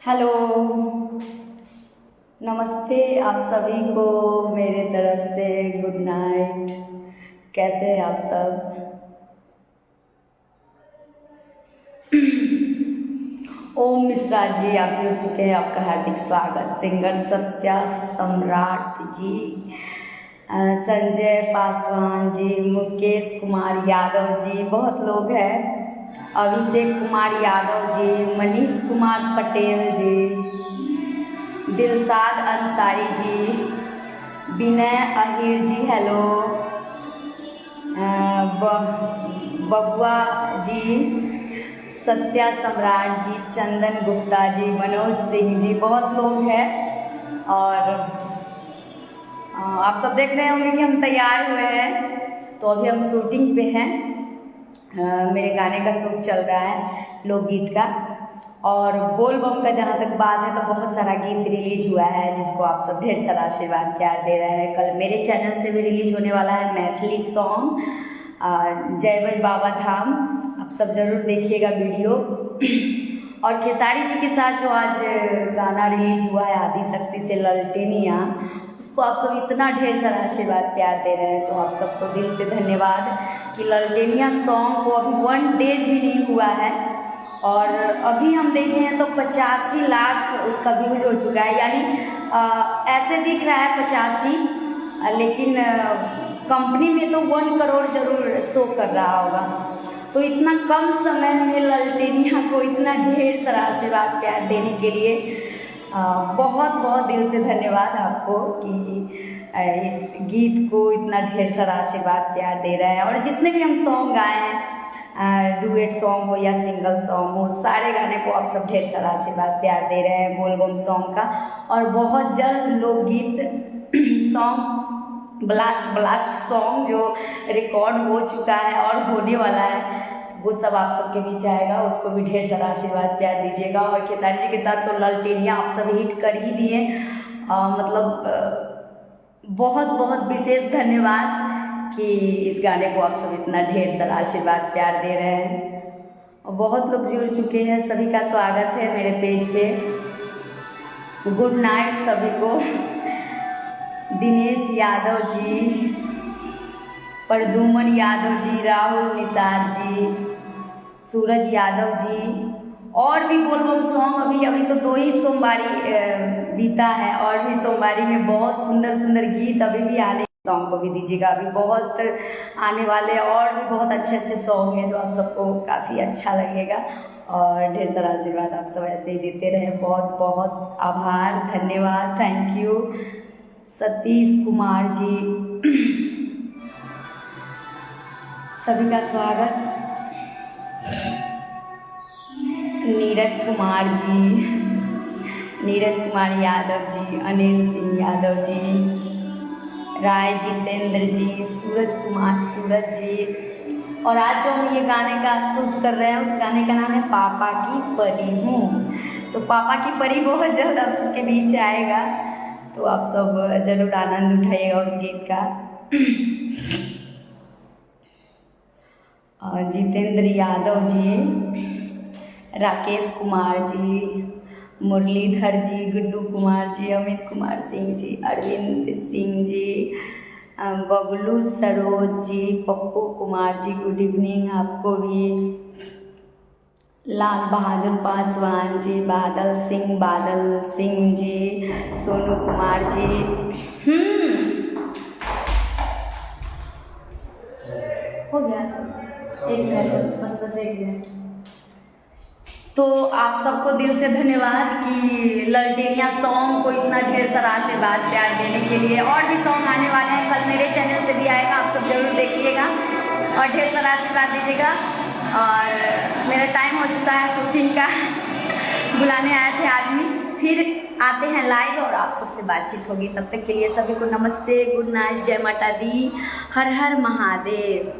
Hello, नमस्ते आप सभी को मेरे तरफ से गुड नाइट। कैसे हैं आप सब? ओम मिश्रा जी आप जुड़ चुके हैं, आपका हार्दिक स्वागत। सिंगर सत्या सम्राट जी, संजय पासवान जी, मुकेश कुमार यादव जी, बहुत लोग हैं। अभिषेक कुमार यादव जी, मनीष कुमार पटेल जी, दिलशाद अंसारी जी, विनय अहिर जी, हेलो, बबुआ जी, सत्या सम्राट जी, चंदन गुप्ता जी, मनोज सिंह जी, बहुत लोग हैं। और आप सब देख रहे होंगे कि हम तैयार हुए हैं, तो अभी हम शूटिंग पे हैं। मेरे गाने का शूट चल रहा है, लोकगीत का। और बोल बम का जहाँ तक बात है तो बहुत सारा गीत रिलीज हुआ है, जिसको आप सब ढेर सारा आशीर्वाद प्यार दे रहे हैं। कल मेरे चैनल से भी रिलीज होने वाला है मैथिली सॉन्ग जय वै बाबा धाम, आप सब ज़रूर देखिएगा वीडियो। और खेसारी जी के साथ जो आज गाना रिलीज हुआ है आदिशक्ति से ललटेनिया, उसको आप सब इतना ढेर सारा आशीर्वाद प्यार दे रहे हैं, तो आप सबको दिल से धन्यवाद कि ललटेनिया सॉन्ग को अभी 1 डेज भी नहीं हुआ है और अभी हम देखे हैं तो 85 लाख उसका व्यूज हो चुका है। यानी ऐसे दिख रहा है 85, लेकिन कंपनी में तो 1 करोड़ जरूर शो कर रहा होगा। तो इतना कम समय में ललटेनिया को इतना ढेर सारा आशीर्वाद प्यार देने के लिए बहुत बहुत दिल से धन्यवाद आपको कि इस गीत को इतना ढेर सारा आशीर्वाद प्यार दे रहे हैं। और जितने भी हम सॉन्ग गाए हैं, डुएट सॉन्ग हो या सिंगल सॉन्ग हो, सारे गाने को आप सब ढेर सारा आशीर्वाद प्यार दे रहे हैं बोल बम सॉन्ग का। और बहुत जल्द लोकगीत सॉन्ग ब्लास्ट सॉन्ग जो रिकॉर्ड हो चुका है और होने वाला है, वो सब आप सबके बीच आएगा, उसको भी ढेर सारा आशीर्वाद प्यार दीजिएगा। और खेसारी जी के साथ तो ललटेनिया आप सब हिट कर ही दिए, मतलब बहुत बहुत विशेष धन्यवाद कि इस गाने को आप सब इतना ढेर सारा आशीर्वाद प्यार दे रहे हैं। और बहुत लोग जुड़ चुके हैं, सभी का स्वागत है मेरे पेज पे। गुड नाइट सभी को। दिनेश यादव जी, प्रदुमन यादव जी, राहुल निषाद जी, सूरज यादव जी। और भी बोल बम सॉन्ग अभी तो 2 ही सोमवारी बीता है, और भी सोमवारी में बहुत सुंदर सुंदर गीत अभी भी आने, सॉन्ग को भी दीजिएगा। अभी बहुत आने वाले और भी बहुत अच्छे अच्छे सॉन्ग हैं जो आप सबको काफ़ी अच्छा लगेगा। और ढेर सारा आशीर्वाद आप सब ऐसे ही देते रहे। बहुत बहुत आभार, धन्यवाद, थैंक यू। सतीश कुमार जी, सभी का स्वागत। नीरज कुमार जी, नीरज कुमार यादव जी, अनिल सिंह यादव जी, राय जितेंद्र जी, सूरज कुमार सूरज जी। और आज जो हम ये गाने का शूट कर रहे हैं, उस गाने का नाम है पापा की परी हूँ। तो पापा की परी बहुत जल्द आप सबके बीच आएगा, तो आप सब जरूर आनंद उठाइएगा उस गीत का। और जितेंद्र यादव जी, राकेश कुमार जी, मुरलीधर जी, गुड्डू कुमार जी, अमित कुमार सिंह जी, अरविंद सिंह जी, बबलू सरोज जी, पप्पू कुमार जी, गुड इवनिंग आपको भी। लाल बहादुर पासवान जी, बादल सिंह जी, सोनू कुमार जी। हो गया 1 मिनट, बस 1 मिनट। तो आप सबको दिल से धन्यवाद कि ललटेनिया सॉन्ग को इतना ढेर सारा आशीर्वाद प्यार देने के लिए। और भी सॉन्ग आने वाले हैं, कल मेरे चैनल से भी आएगा, आप सब जरूर देखिएगा और ढेर सारा आशीर्वाद दीजिएगा। और मेरा टाइम हो चुका है शूटिंग का, बुलाने आए थे आदमी, फिर आते हैं लाइव और आप सबसे बातचीत होगी। तब तक के लिए सभी को नमस्ते, गुड नाइट, जय माता दी, हर हर महादेव।